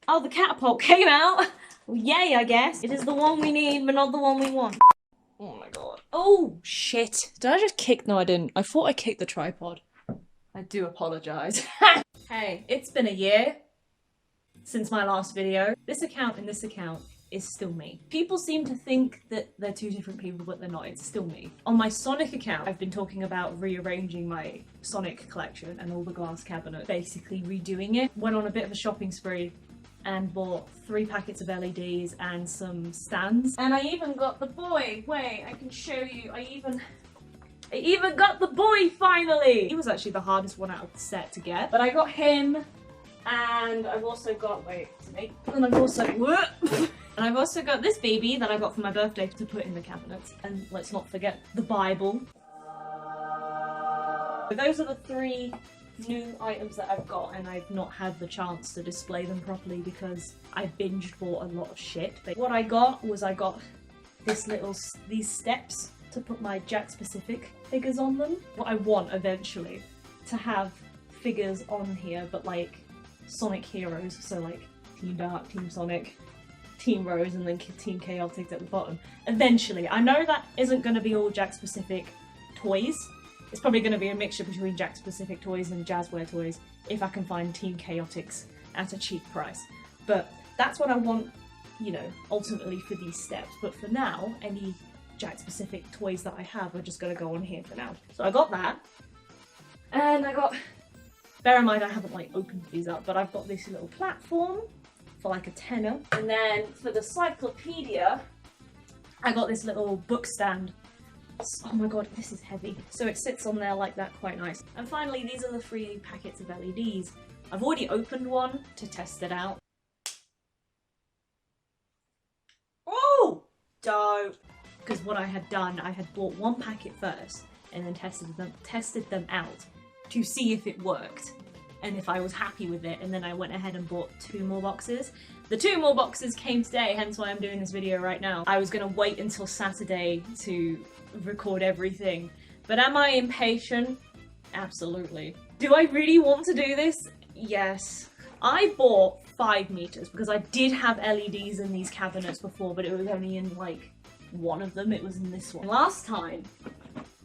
Oh, the catapult came out. Well, yay, I guess. It is the one we need, but not the one we want. Oh my god. Oh, shit. Did I just kick? No, I didn't. I thought I kicked the tripod. I do apologise. Hey, it's been a year since my last video. This account and this account is still me. People seem to think that they're two different people, but they're not. It's still me. On my Sonic account, I've been talking about rearranging my Sonic collection and all the glass cabinets, basically redoing it. Went on a bit of a shopping spree and bought 3 packets of LEDs and some stands. And I even got the boy. Wait, I can show you. I even got the boy finally! He was actually the hardest one out of the set to get. But I got him, and I've also got, wait, and I've also, and I've also got this baby that I got for my birthday to put in the cabinets. And let's not forget the Bible. So those are the 3 new items that I've got, and I've not had the chance to display them properly because I binge bought a lot of shit. But what I got was I got these steps to put my Jack specific figures on them. What I want eventually to have figures on here, but like Sonic heroes, so like Team Dark, Team Sonic, Team Rose, and then Team Chaotix at the bottom. Eventually, I know that isn't going to be all Jack specific toys. It's probably going to be a mixture between Jack specific toys and Jazzware toys if I can find Team Chaotix at a cheap price. But that's what I want, you know, ultimately for these steps. But for now, any Jack specific toys that I have are just going to go on here for now. So I got that. And I got, bear in mind I haven't like opened these up, but I've got this little platform for like a tenner. And then for the cyclopedia, I got this little book stand. Oh my god, this is heavy. So it sits on there like that, quite nice. And finally, these are the 3 packets of LEDs. I've already opened one to test it out. Oh, dope. Because what I had done, I had bought 1 packet first and then tested them out to see if it worked and if I was happy with it, and then I went ahead and bought 2 more boxes. The 2 more boxes came today, hence why I'm doing this video right now. I was gonna wait until Saturday to record everything, but am I impatient? Absolutely. Do I really want to do this? Yes. I bought 5 meters because I did have LEDs in these cabinets before, but it was only in like one of them. It was in this one. Last time,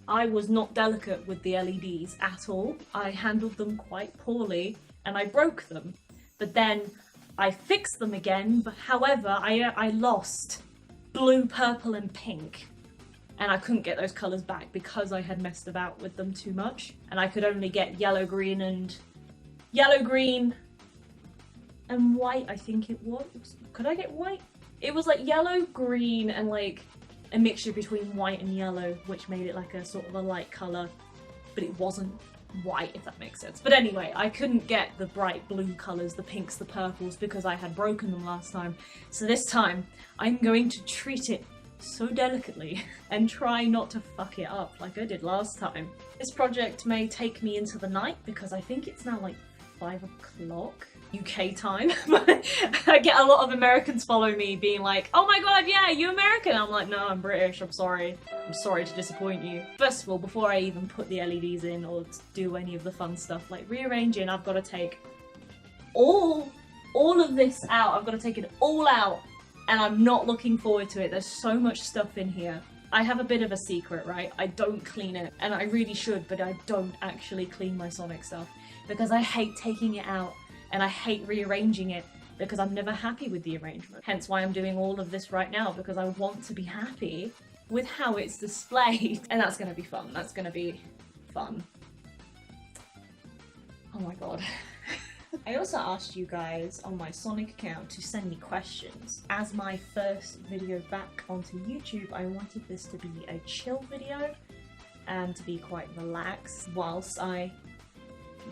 I was not delicate with the LEDs at all. I handled them quite poorly and I broke them. But then I fixed them again, but however, I lost blue, purple and pink. And I couldn't get those colours back because I had messed about with them too much. And I could only get yellow, green and white, I think it was. Could I get white? It was like yellow, green and like a mixture between white and yellow, which made it like a sort of a light colour, but it wasn't white, if that makes sense. But anyway, I couldn't get the bright blue colours, the pinks, the purples, because I had broken them last time. So this time, I'm going to treat it so delicately and try not to fuck it up like I did last time. This project may take me into the night because I think it's now like 5 o'clock UK time. I get a lot of Americans follow me being like, oh my god, yeah, you American? I'm like, no, I'm British, I'm sorry. I'm sorry to disappoint you. First of all, before I even put the LEDs in or do any of the fun stuff like rearranging, I've got to take all of this out. I've got to take it all out, and I'm not looking forward to it. There's so much stuff in here. I have a bit of a secret, right? I don't clean it, and I really should, but I don't actually clean my Sonic stuff because I hate taking it out and I hate rearranging it because I'm never happy with the arrangement. Hence why I'm doing all of this right now, because I want to be happy with how it's displayed. And that's gonna be fun. That's gonna be fun. Oh my god. I also asked you guys on my Sonic account to send me questions. As my first video back onto YouTube, I wanted this to be a chill video and to be quite relaxed whilst I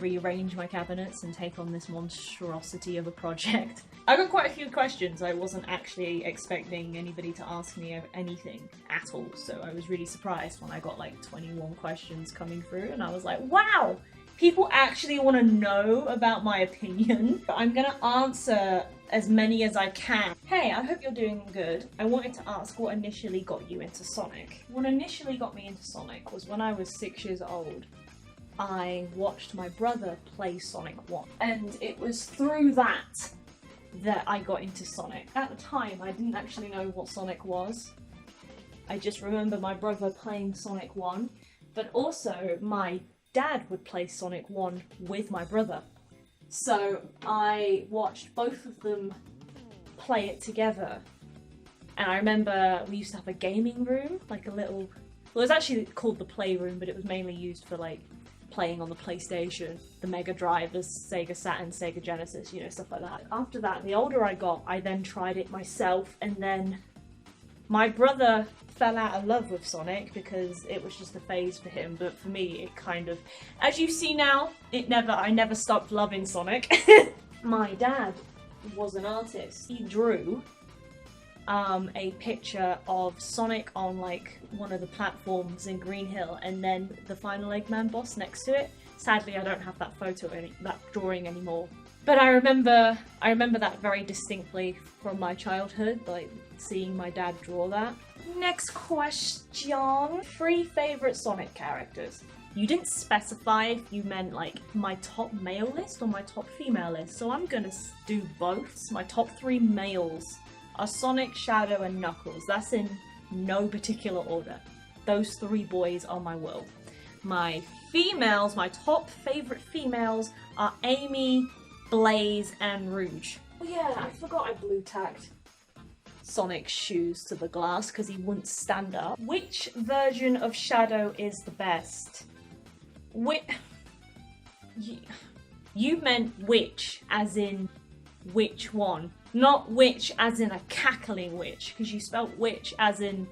rearrange my cabinets and take on this monstrosity of a project. I got quite a few questions. I wasn't actually expecting anybody to ask me anything at all, so I was really surprised when I got like 21 questions coming through, and I was like, wow! People actually want to know about my opinion. I'm gonna answer as many as I can. Hey, I hope you're doing good. I wanted to ask what initially got you into Sonic. What initially got me into Sonic was when I was 6 years old. I watched my brother play Sonic 1, and it was through that that I got into Sonic. At the time, I didn't actually know what Sonic was. I just remember my brother playing Sonic 1, but also my dad would play Sonic 1 with my brother. So I watched both of them play it together. And I remember we used to have a gaming room, like a little... Well, it was actually called the Playroom, but it was mainly used for like playing on the PlayStation, the Mega Drive, the Sega Saturn, Sega Genesis, you know, stuff like that. After that, the older I got, I then tried it myself, and then my brother fell out of love with Sonic because it was just a phase for him, but for me, it kind of... As you see now, I never stopped loving Sonic. My dad was an artist. He drew a picture of Sonic on like one of the platforms in Green Hill, and then the final Eggman boss next to it. Sadly, I don't have that that drawing anymore. But I remember that very distinctly from my childhood, like seeing my dad draw that. Next question. 3 favourite Sonic characters. You didn't specify if you meant like my top male list or my top female list, so I'm gonna do both. My top 3 males are Sonic, Shadow, and Knuckles. That's in no particular order. Those 3 boys are my world. My females, my top favourite females are Amy, Blaze, and Rouge. Oh yeah, I forgot I blue tacked Sonic's shoes to the glass because he wouldn't stand up. Which version of Shadow is the best? You meant which, as in which one. Not witch as in a cackling witch, because you spelt witch as in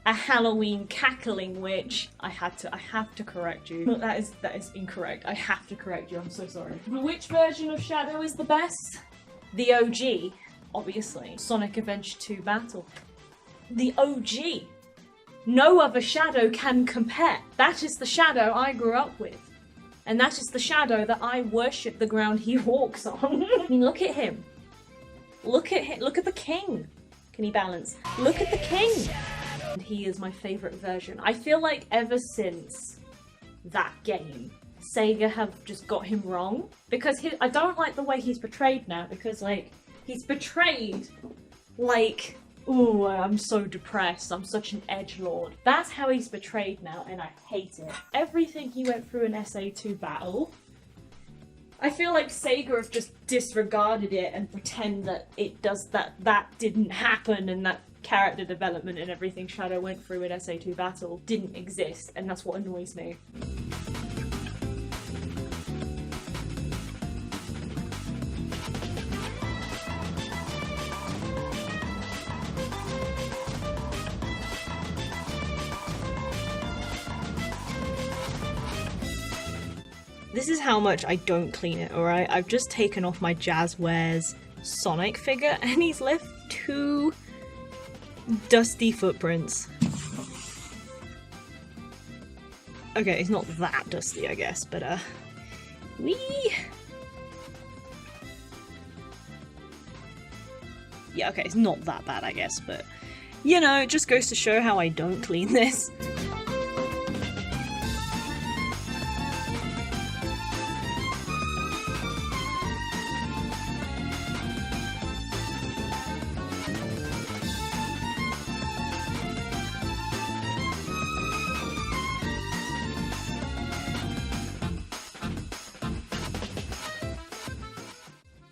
a Halloween cackling witch. I have to correct you. That is incorrect. I have to correct you, I'm so sorry. Which version of Shadow is the best? The OG, obviously. Sonic Adventure 2 Battle. The OG. No other Shadow can compare. That is the Shadow I grew up with. And that is the Shadow that I worship the ground he walks on. I mean, look at him. Look at him. Look at the king. Can he balance? Look at the king. And he is my favourite version. I feel like ever since that game, Sega have just got him wrong. Because I don't like the way he's portrayed now. Because, like, he's portrayed like, ooh, I'm so depressed. I'm such an edgelord. That's how he's portrayed now, and I hate it. Everything he went through in SA2 Battle, I feel like Sega have just disregarded it and pretend that that didn't happen, and that character development and everything Shadow went through in SA2 Battle didn't exist, and that's what annoys me. This is how much I don't clean it, alright? I've just taken off my Jazzwares Sonic figure and he's left 2 dusty footprints. Okay, it's not that dusty, I guess, but wee! Yeah, okay, it's not that bad, I guess, but you know, it just goes to show how I don't clean this.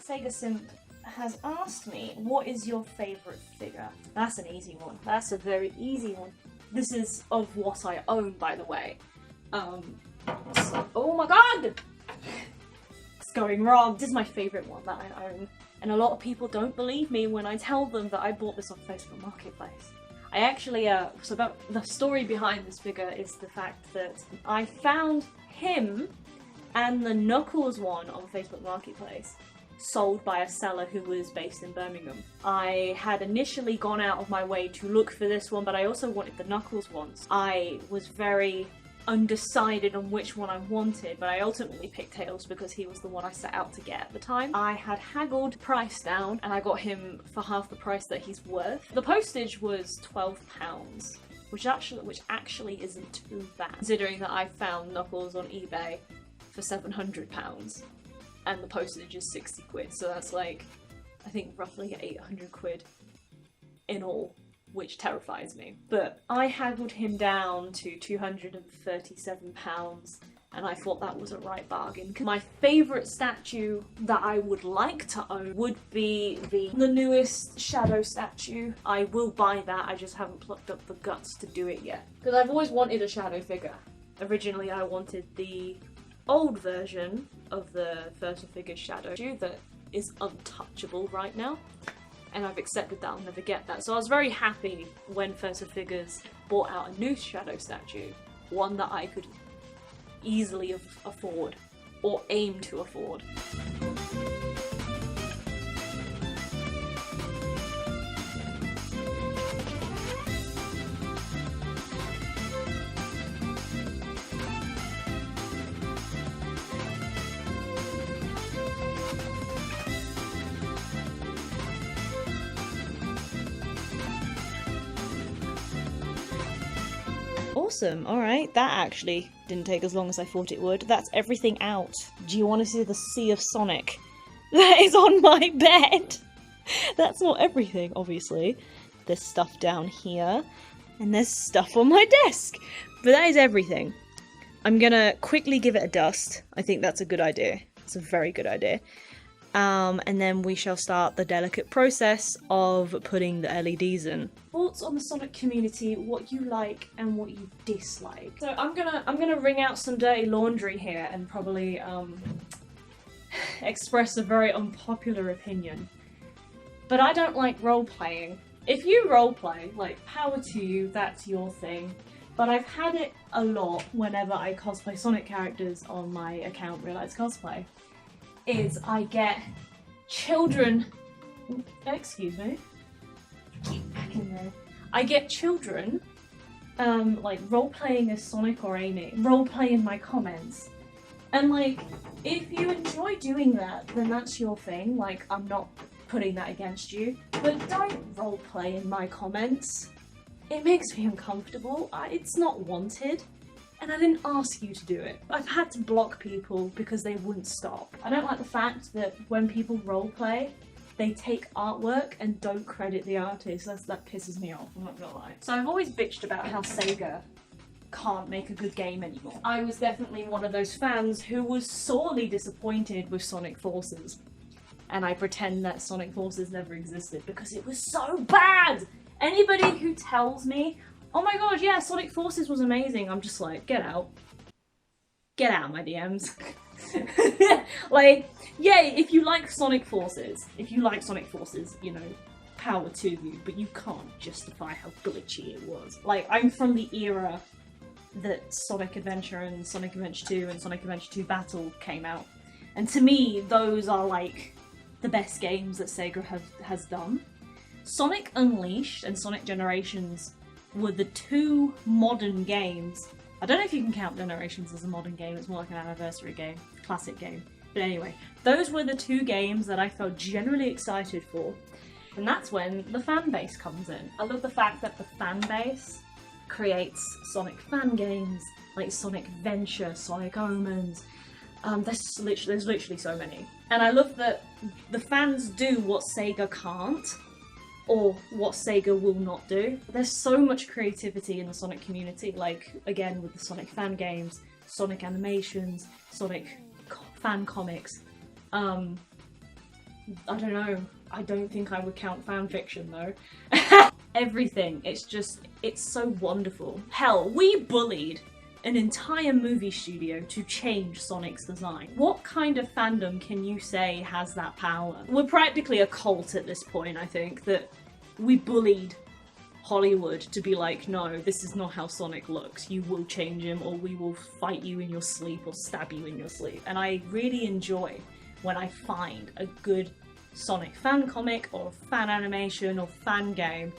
Sega Simp has asked me, what is your favourite figure? That's an easy one. That's a very easy one. This is of what I own, by the way. So, oh my god! It's going wrong. This is my favourite one that I own. And a lot of people don't believe me when I tell them that I bought this off Facebook Marketplace. I actually, the story behind this figure is the fact that I found him and the Knuckles one on Facebook Marketplace, sold by a seller who was based in Birmingham. I had initially gone out of my way to look for this one, but I also wanted the Knuckles ones. I was very undecided on which one I wanted, but I ultimately picked Tails because he was the one I set out to get at the time. I had haggled price down and I got him for half the price that he's worth. The postage was £12, which actually isn't too bad, considering that I found Knuckles on eBay for £700. And the postage is 60 quid, so that's like I think roughly 800 quid in all, which terrifies me. But I haggled him down to £237, and I thought that was a right bargain. My favourite statue that I would like to own would be the newest Shadow statue. I will buy that, I just haven't plucked up the guts to do it yet. Because I've always wanted a Shadow figure. Originally I wanted the old version of the First Figures Shadow that is untouchable right now. And I've accepted that I'll never get that. So I was very happy when First Figures brought out a new Shadow statue. One that I could easily afford, or aim to afford. Awesome, alright, that actually didn't take as long as I thought it would. That's everything out. Do you want to see the Sea of Sonic that is on my bed? That's not everything, obviously. There's stuff down here, and there's stuff on my desk. But that is everything. I'm gonna quickly give it a dust. I think that's a good idea. It's a very good idea. And then we shall start the delicate process of putting the LEDs in. Thoughts on the Sonic community, what you like and what you dislike. So I'm gonna wring out some dirty laundry here and probably express a very unpopular opinion. But I don't like role-playing. If you role-play, like, power to you, that's your thing. But I've had it a lot whenever I cosplay Sonic characters on my account, Realize Cosplay. Is I get children, excuse me, get back in there. I get children, like role-playing as Sonic or Amy, role-playing my comments. And like, if you enjoy doing that, then that's your thing, like I'm not putting that against you. But don't role-play in my comments. It makes me uncomfortable, it's not wanted. And I didn't ask you to do it. I've had to block people because they wouldn't stop. I don't like the fact that when people roleplay, they take artwork and don't credit the artist. That pisses me off, I'm not gonna lie. So I've always bitched about how Sega can't make a good game anymore. I was definitely one of those fans who was sorely disappointed with Sonic Forces. And I pretend that Sonic Forces never existed because it was so bad! Anybody who tells me, oh my god, yeah, Sonic Forces was amazing, I'm just like, get out. Get out of my DMs. Like, yeah, if you like Sonic Forces, you know, power to you, but you can't justify how glitchy it was. Like, I'm from the era that Sonic Adventure and Sonic Adventure 2 and Sonic Adventure 2 Battle came out. And to me, those are like the best games that Sega has done. Sonic Unleashed and Sonic Generations were the two modern games. I don't know if you can count Generations as a modern game, it's more like an anniversary game, classic game. But anyway, those were the two games that I felt generally excited for. And that's when the fan base comes in. I love the fact that the fan base creates Sonic fan games, like Sonic Venture, Sonic Omens. There's literally so many. And I love that the fans do what Sega can't, or what Sega will not do. There's so much creativity in the Sonic community, like, again, with the Sonic fan games, Sonic animations, Sonic fan comics. I don't know, I don't think I would count fan fiction though. Everything, it's so wonderful. Hell, we bullied an entire movie studio to change Sonic's design. What kind of fandom can you say has that power? We're practically a cult at this point, I think, that we bullied Hollywood to be like, no, this is not how Sonic looks. You will change him, or we will fight you in your sleep or stab you in your sleep. And I really enjoy when I find a good Sonic fan comic or fan animation or fan game.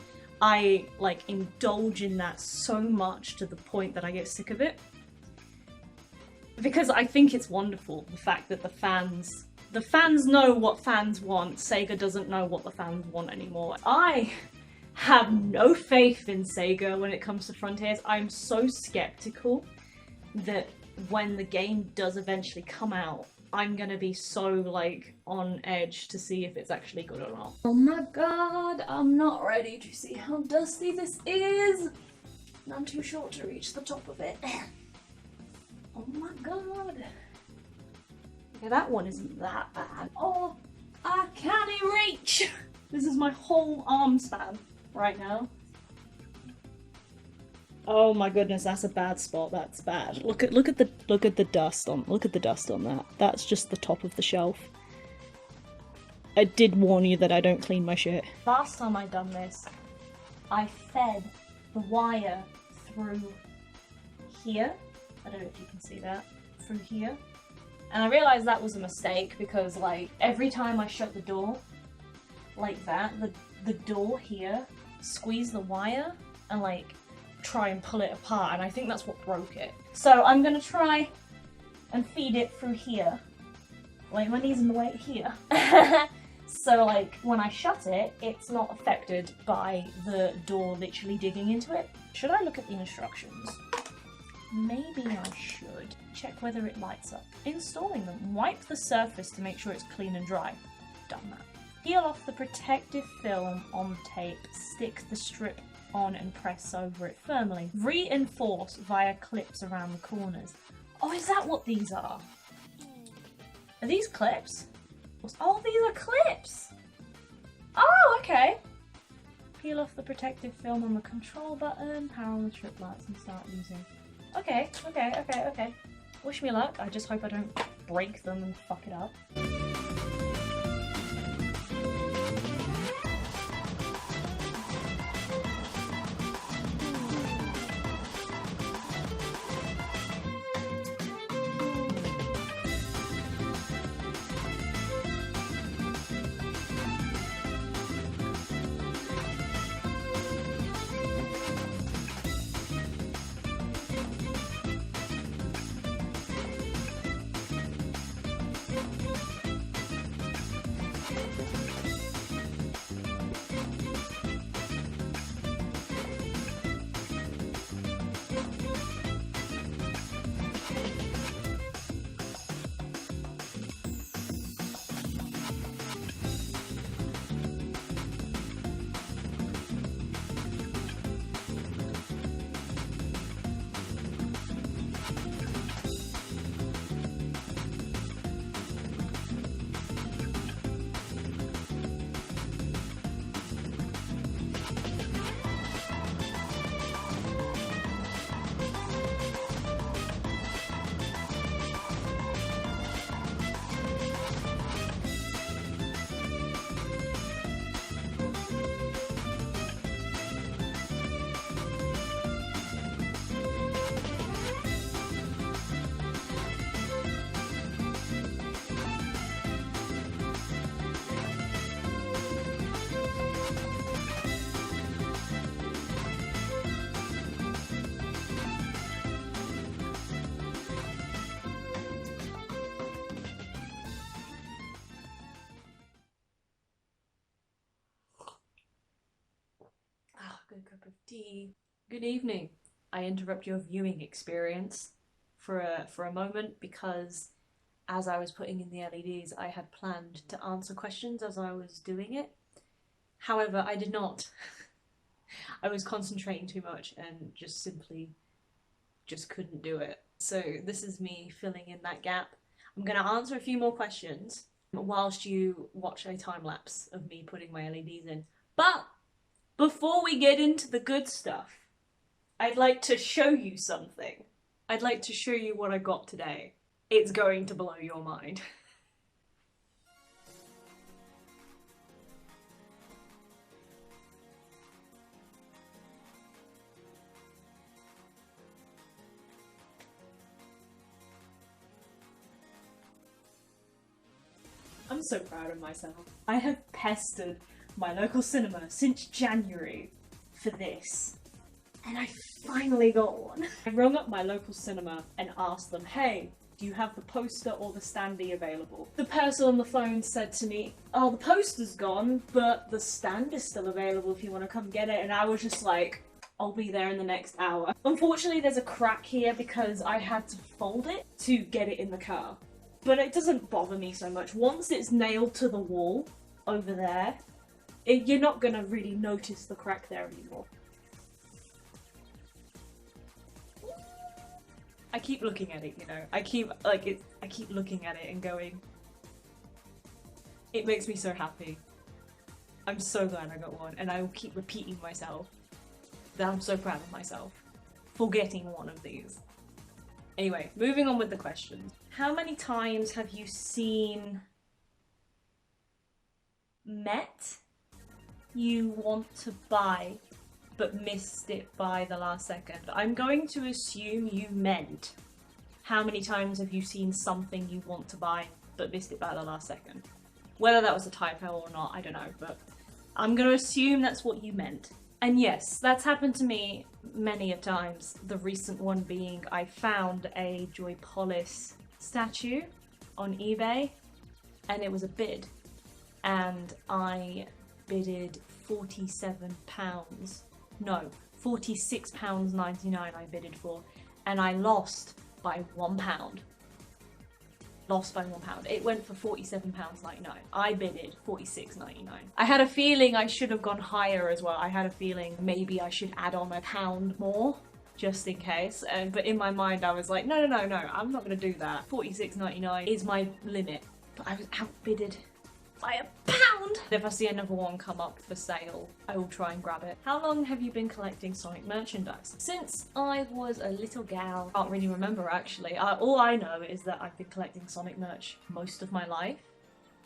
I like indulge in that so much to the point that I get sick of it. Because I think it's wonderful, the fact that the fans know what fans want. Sega doesn't know what the fans want anymore. I have no faith in Sega when it comes to Frontiers. I'm so skeptical that when the game does eventually come out, I'm gonna be so like on edge to see if it's actually good or not. Oh my god, I'm not ready to see how dusty this is. I'm too short to reach the top of it. Oh my god. Okay, that one isn't that bad. Oh, I can't reach. This is my whole arm span right now. Oh my goodness, that's a bad spot. That's bad. Look at the dust on that. That's just the top of the shelf. I did warn you that I don't clean my shit. Last time I done this, I fed the wire through here. I don't know if you can see that. Through here. And I realised that was a mistake because like every time I shut the door like that, the door here squeezed the wire and like try and pull it apart, and I think that's what broke it. So I'm gonna try and feed it through here. Like my knees in the way here. So like when I shut it, it's not affected by the door literally digging into it. Should I look at the instructions? Maybe I should. Check whether it lights up. Installing them. Wipe the surface to make sure it's clean and dry. Done that. Peel off the protective film on tape. Stick the strip on and press over it firmly. Reinforce via clips around the corners. Oh, is that what these are? Are these clips? Oh, these are clips! Oh, okay. Peel off the protective film on the control button, power on the strip lights and start using. Okay. Wish me luck. I just hope I don't break them and fuck it up. Good cup of tea. Good evening. I interrupt your viewing experience for a moment because as I was putting in the LEDs, I had planned to answer questions as I was doing it. However, I did not. I was concentrating too much and just simply couldn't do it. So this is me filling in that gap. I'm going to answer a few more questions whilst you watch a time lapse of me putting my LEDs in. But before we get into the good stuff, I'd like to show you something. I'd like to show you what I got today. It's going to blow your mind. I'm so proud of myself. I have pestered my local cinema since January for this, and I finally got one. I rung up my local cinema and asked them, hey, do you have the poster or the standee available? The person on the phone said to me, oh, the poster's gone, but the stand is still available if you want to come get it. And I was just like, I'll be there in the next hour. Unfortunately, there's a crack here because I had to fold it to get it in the car. but it doesn't bother me so much. Once it's nailed to the wall over there, you're not gonna really notice the crack there anymore. I keep looking at it, you know. I keep looking at it and going, it makes me so happy. I'm so glad I got one, and I will keep repeating myself that I'm so proud of myself for getting one of these. Anyway, moving on with the questions. How many times have you seen Met you want to buy but missed it by the last second? I'm going to assume you meant how many times have you seen something you want to buy but missed it by the last second. Whether that was a typo or not, I don't know, but I'm going to assume that's what you meant. And yes, that's happened to me many a times. The recent one being I found a Joy Polis statue on eBay and it was a bid, and I bidded £46.99 I bidded for, and I lost by £1. Lost by £1. It went for £47.99. I bidded £46.99. I had a feeling I should have gone higher as well. I had a feeling maybe I should add on £1 more, just in case. But in my mind I was like, no, I'm not gonna do that. £46.99 is my limit. But I was outbidded by £1. If I see another one come up for sale, I will try and grab it. How long have you been collecting Sonic merchandise? Since I was a little gal. Can't really remember actually. All I know is that I've been collecting Sonic merch most of my life.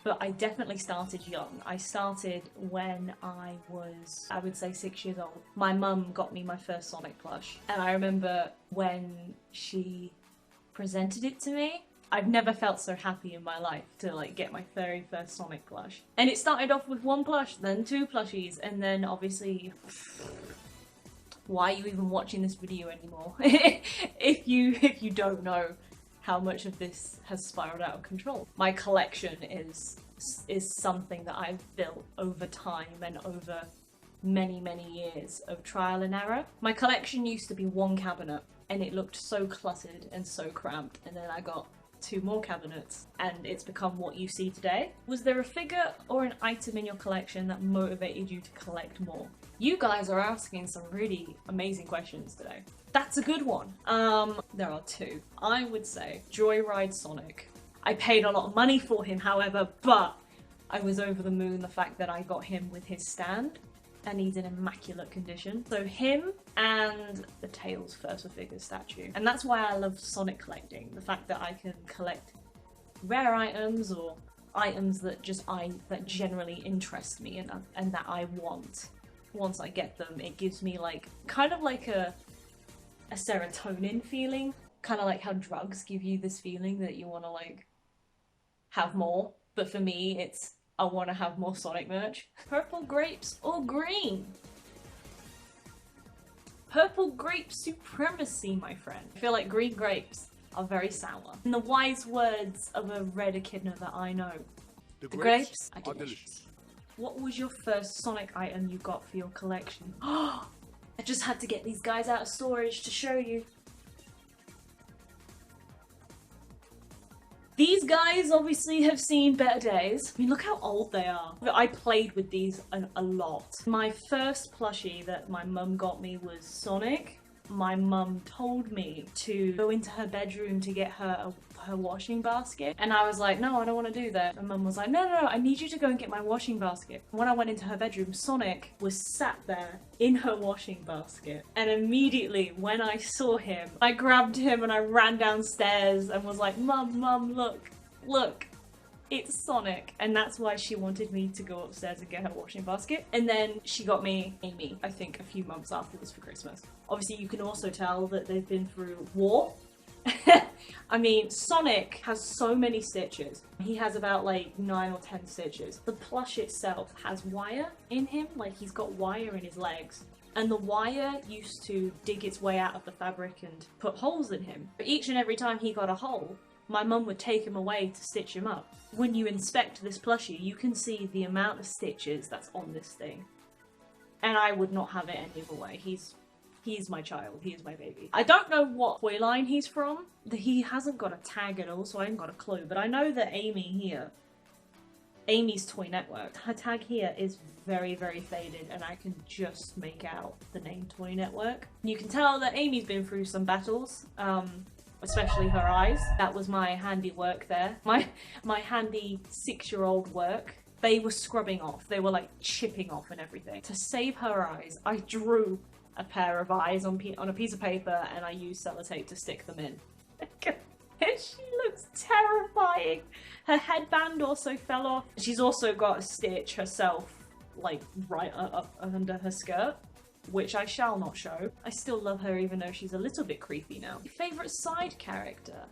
But I definitely started young. I started when I was, I would say, 6 years old. My mum got me my first Sonic plush. And I remember when she presented it to me, I've never felt so happy in my life to like get my very first Sonic plush. And it started off with 1 plush, then 2 plushies, and then obviously, why are you even watching this video anymore? if you don't know how much of this has spiraled out of control. My collection is something that I've built over time and over many years of trial and error. My collection used to be 1 cabinet and it looked so cluttered and so cramped, and then I got 2 more cabinets and it's become what you see today. Was there a figure or an item in your collection that motivated you to collect more? You guys are asking some really amazing questions today. That's a good one. There are 2. I would say Joyride Sonic. I paid a lot of money for him, however, but I was over the moon the fact that I got him with his stand and he's in immaculate condition. So him and the Tails First Figures statue. And that's why I love Sonic collecting. The fact that I can collect rare items or items that that generally interest me and that I want. Once I get them, it gives me like, kind of like a serotonin feeling. Kind of like how drugs give you this feeling that you want to like have more. But for me, it's I want to have more Sonic merch. Purple grapes or green? Purple grape supremacy, my friend. I feel like green grapes are very sour. In the wise words of a red echidna that I know, the grapes are delicious. What was your first Sonic item you got for your collection? I just had to get these guys out of storage to show you. These guys obviously have seen better days. I mean, look how old they are. I played with these a lot. My first plushie that my mum got me was Sonic. My mum told me to go into her bedroom to get her her washing basket. And I was like, no, I don't want to do that. And mum was like, no, I need you to go and get my washing basket. When I went into her bedroom, Sonic was sat there in her washing basket. And immediately when I saw him, I grabbed him and I ran downstairs and was like, Mum, look, it's Sonic. And that's why she wanted me to go upstairs and get her washing basket. And then she got me Amy, I think a few months afterwards for Christmas. Obviously you can also tell that they've been through war. I mean, Sonic has so many stitches. He has about like 9 or 10 stitches. The plush itself has wire in him, like he's got wire in his legs. And the wire used to dig its way out of the fabric and put holes in him. But each and every time he got a hole, my mum would take him away to stitch him up. When you inspect this plushie, you can see the amount of stitches that's on this thing. And I would not have it any other way. He's He's my child. He is my baby. I don't know what toy line he's from. He hasn't got a tag at all, so I haven't got a clue. But I know that Amy's Toy Network, her tag here is very, very faded, and I can just make out the name Toy Network. You can tell that Amy's been through some battles, especially her eyes. That was my handy work there. My handy 6-year-old work. They were scrubbing off. They were like chipping off and everything. To save her eyes, I drew a pair of eyes on a piece of paper, and I used sellotape to stick them in. And she looks terrifying. Her headband also fell off. She's also got a stitch herself, like right up under her skirt, which I shall not show. I still love her even though she's a little bit creepy now. Favorite side character?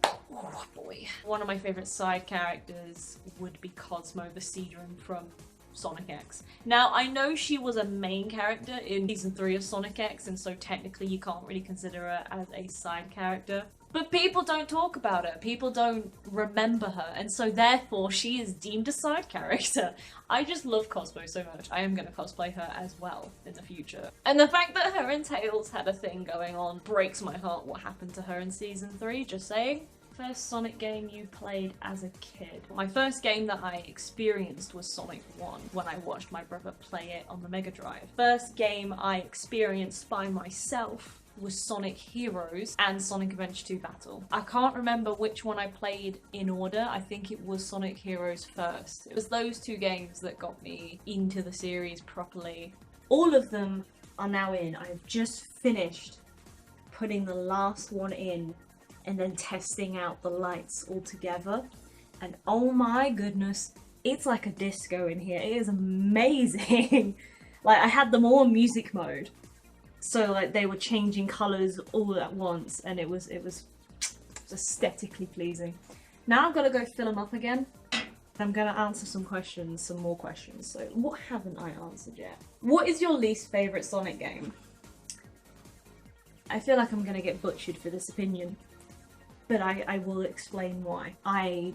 Oh boy. One of my favorite side characters would be Cosmo the Seadron from Sonic X. Now, I know she was a main character in Season 3 of Sonic X, and so technically you can't really consider her as a side character. But people don't talk about her, people don't remember her, and so therefore she is deemed a side character. I just love Cosmo so much, I am going to cosplay her as well in the future. And the fact that her and Tails had a thing going on breaks my heart what happened to her in Season 3, just saying. First Sonic game you played as a kid? My first game that I experienced was Sonic 1 when I watched my brother play it on the Mega Drive. First game I experienced by myself was Sonic Heroes and Sonic Adventure 2 Battle. I can't remember which one I played in order. I think it was Sonic Heroes first. It was those two games that got me into the series properly. All of them are now in. I've just finished putting the last one in and then testing out the lights all together, and oh my goodness, it's like a disco in here. It is amazing. Like, I had them all in music mode, so like they were changing colours all at once, and it was aesthetically pleasing. Now I've got to go fill them up again. I'm gonna answer some more questions. So what haven't I answered yet? What is your least favourite Sonic game? I feel like I'm gonna get butchered for this opinion, but I will explain why. I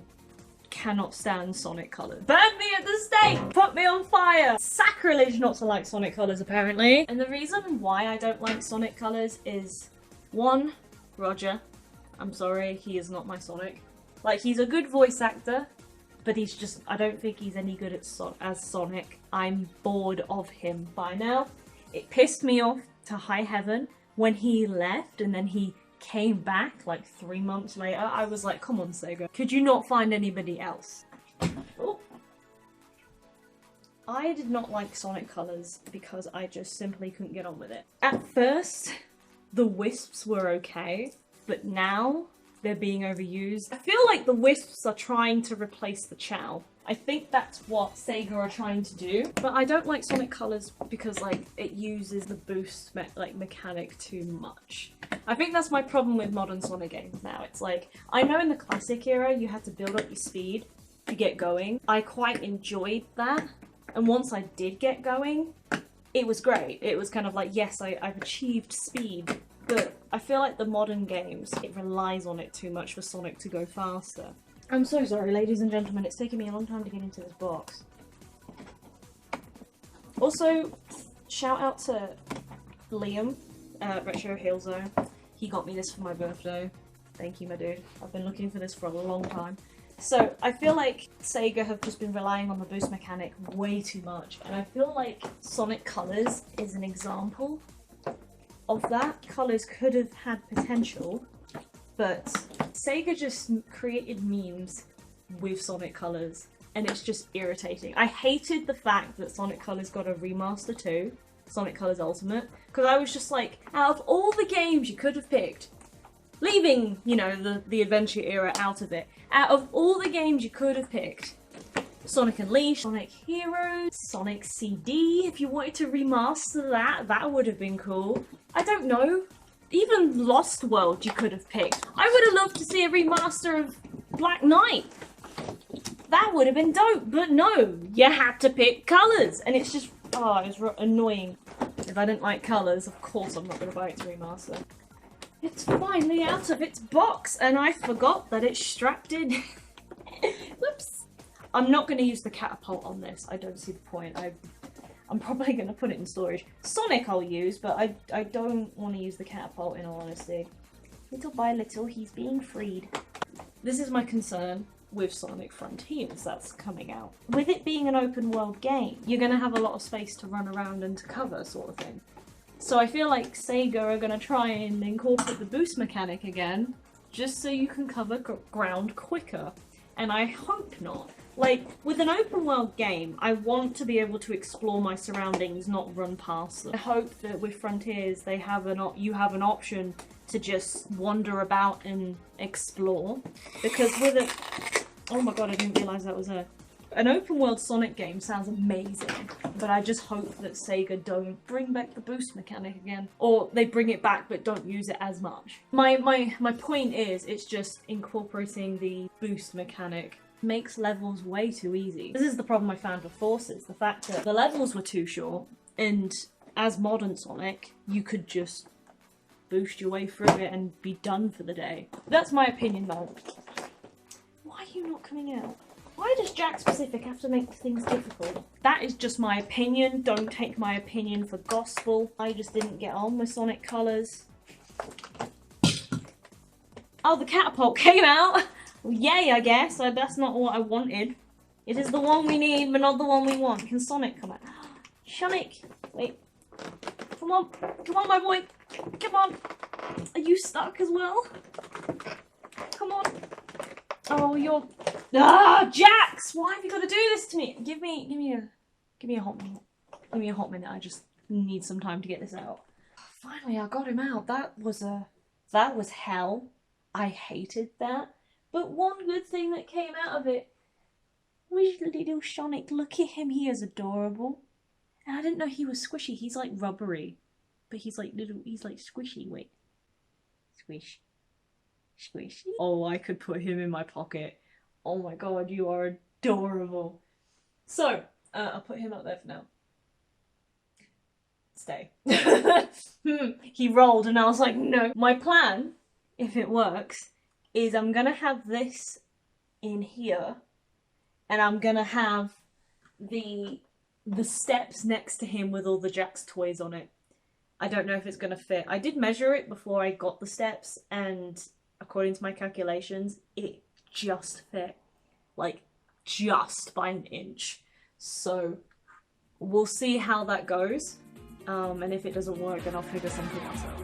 cannot stand Sonic colours. Burn me at the stake! Put me on fire! Sacrilege not to like Sonic colours, apparently. And the reason why I don't like Sonic colours is, one, Roger. I'm sorry, he is not my Sonic. Like, he's a good voice actor, but he's just, I don't think he's any good as Sonic. I'm bored of him by now. It pissed me off to high heaven when he left and then he came back like 3 months later. I was like, come on Sega, could you not find anybody else? Oh. I did not like Sonic colours because I just simply couldn't get on with it. At first, the wisps were okay, but now they're being overused. I feel like the wisps are trying to replace the Chow. I think that's what Sega are trying to do, but I don't like Sonic Colors because like it uses the boost mechanic too much. I think that's my problem with modern Sonic games now. It's like, I know in the classic era you had to build up your speed to get going. I quite enjoyed that, and once I did get going, it was great. It was kind of like, yes, I've achieved speed, but I feel like the modern games, it relies on it too much for Sonic to go faster. I'm so sorry, ladies and gentlemen, it's taken me a long time to get into this box. Also, shout out to Liam, Retro Hill Zone. He got me this for my birthday. Thank you, my dude. I've been looking for this for a long time. So, I feel like Sega have just been relying on the boost mechanic way too much, and I feel like Sonic Colors is an example of that. Colors could have had potential, but Sega just created memes with Sonic Colors, and it's just irritating. I hated the fact that Sonic Colors got a remaster too, Sonic Colors Ultimate, because I was just like, out of all the games you could have picked, leaving, you know, the Adventure era out of it, out of all the games you could have picked, Sonic Unleashed, Sonic Heroes, Sonic CD, if you wanted to remaster that, that would have been cool. I don't know. Even Lost World you could have picked. I would have loved to see a remaster of Black Knight. That would have been dope, but no, you had to pick colours, and it's just, oh, it's annoying. If I didn't like colours, of course I'm not going to buy it to remaster. It's finally out of its box, and I forgot that it's strapped in. Whoops. I'm not going to use the catapult on this. I don't see the point. I'm probably going to put it in storage. Sonic I'll use, but I don't want to use the catapult in all honesty. Little by little, he's being freed. This is my concern with Sonic Frontiers that's coming out. With it being an open world game, you're going to have a lot of space to run around and to cover, sort of thing. So I feel like Sega are going to try and incorporate the boost mechanic again, just so you can cover ground quicker. And I hope not. Like, with an open world game, I want to be able to explore my surroundings, not run past them. I hope that with Frontiers, you have an option to just wander about and explore. Because with it... Oh my god, I didn't realise that was an open world Sonic game sounds amazing, but I just hope that Sega don't bring back the boost mechanic again. Or they bring it back but don't use it as much. My point is, it's just incorporating the boost mechanic makes levels way too easy. This is the problem I found with Forces, the fact that the levels were too short, and as modern Sonic, you could just boost your way through it and be done for the day. That's my opinion though. Why are you not coming out? Why does Jack Specific have to make things difficult? That is just my opinion. Don't take my opinion for gospel. I just didn't get on with Sonic Colors. Oh, the catapult came out! Well, yay, I guess. That's not what I wanted. It is the one we need, but not the one we want. Can Sonic come out? Sonic! Wait. Come on. Come on, my boy. Come on. Are you stuck as well? Come on. Oh, you're... Ah, Jax! Why have you got to do this to me? Give me a hot minute. Give me a hot minute. I just need some time to get this out. Finally, I got him out. That was hell. I hated that. But one good thing that came out of it was little Sonic. Look at him. He is adorable. And I didn't know he was squishy. He's like rubbery. But he's like squishy. Wait. Squish. Squish. Oh, I could put him in my pocket. Oh my god, you are adorable. So, I'll put him up there for now. Stay. He rolled and I was like, no. My plan, if it works, is I'm gonna have this in here and I'm gonna have the steps next to him with all the Jack's toys on it. I don't know if it's gonna fit. I did measure it before I got the steps and according to my calculations, it just fit. Like, just by an inch. So, we'll see how that goes. And if it doesn't work, then I'll figure something else out.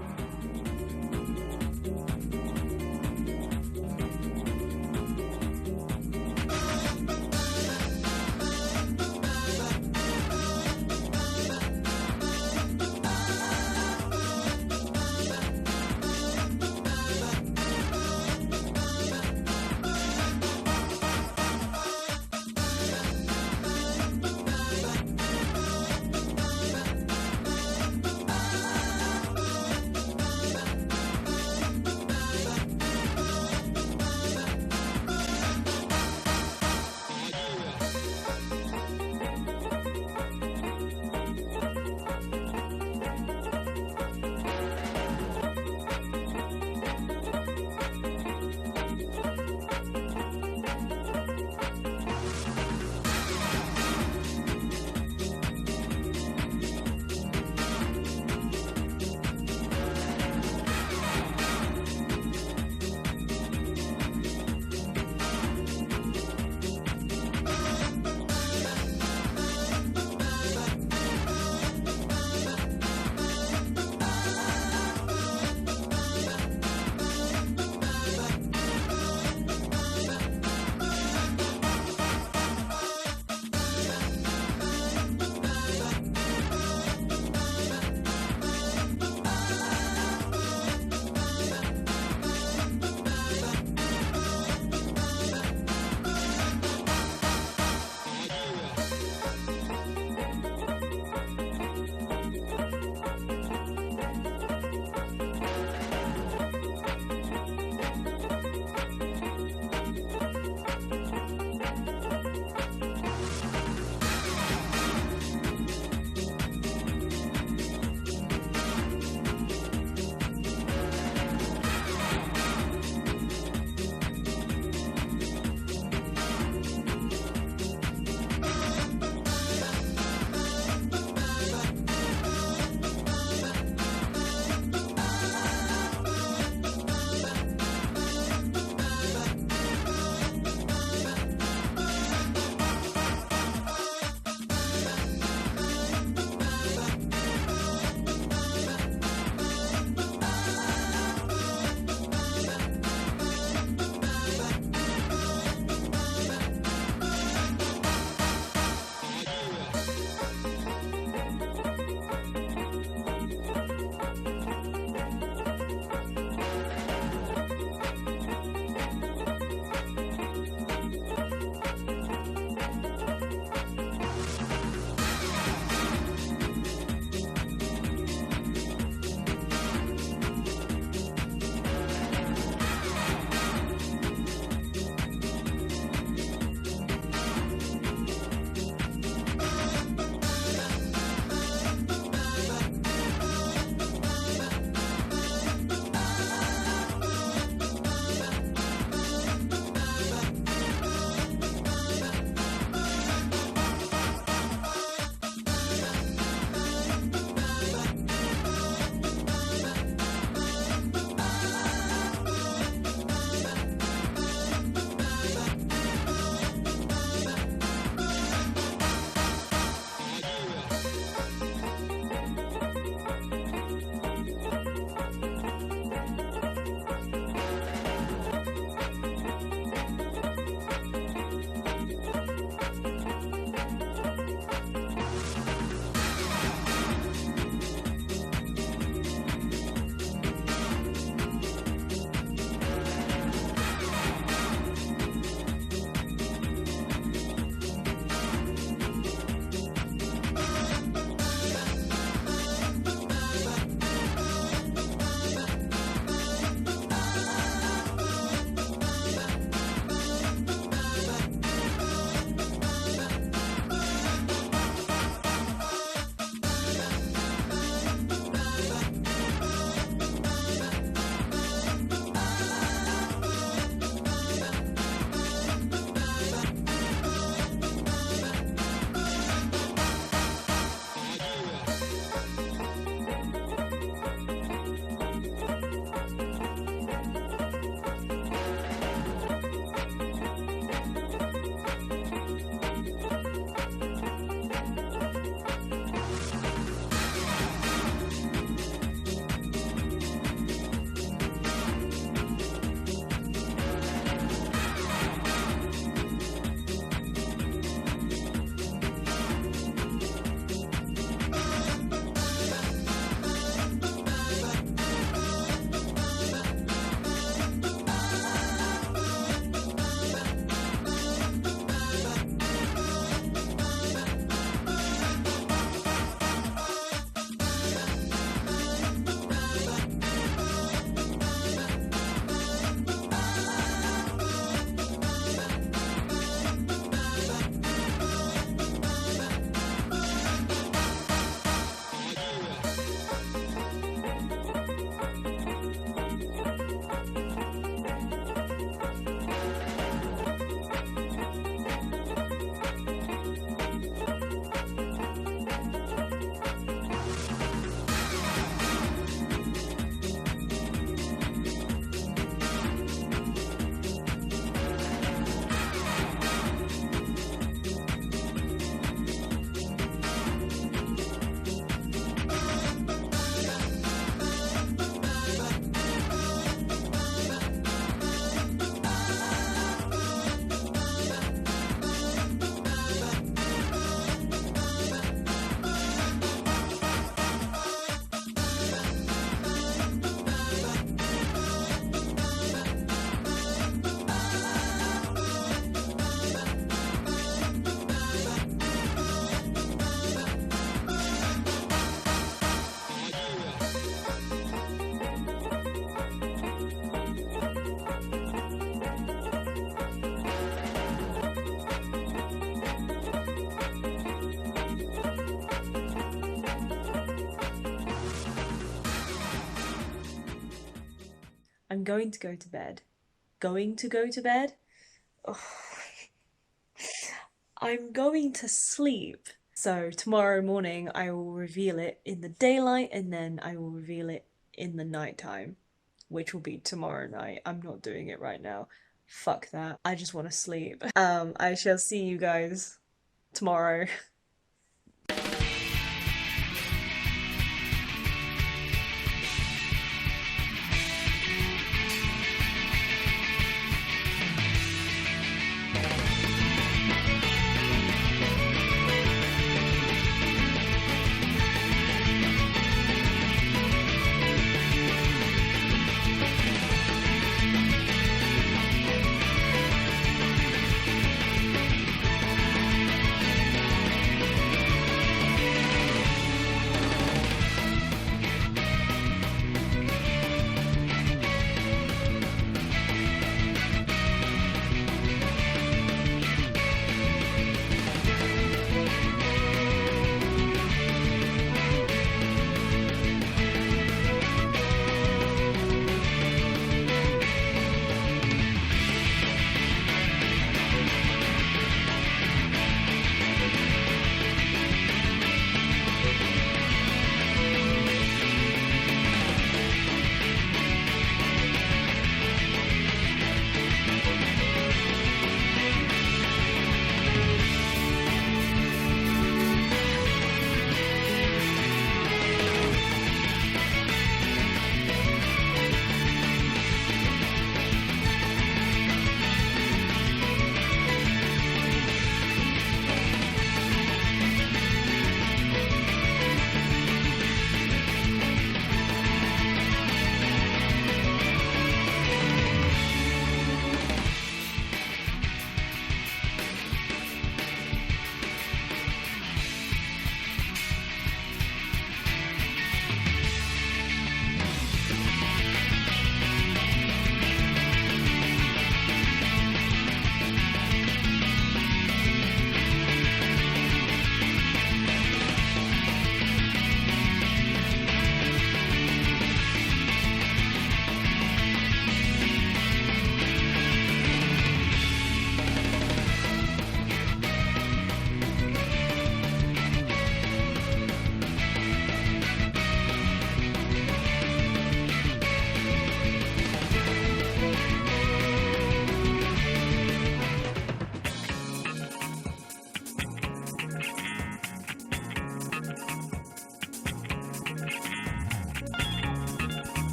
I'm going to go to bed. Going to go to bed? Oh, I'm going to sleep. So tomorrow morning I will reveal it in the daylight and then I will reveal it in the nighttime, which will be tomorrow night. I'm not doing it right now. Fuck that. I just want to sleep. I shall see you guys tomorrow.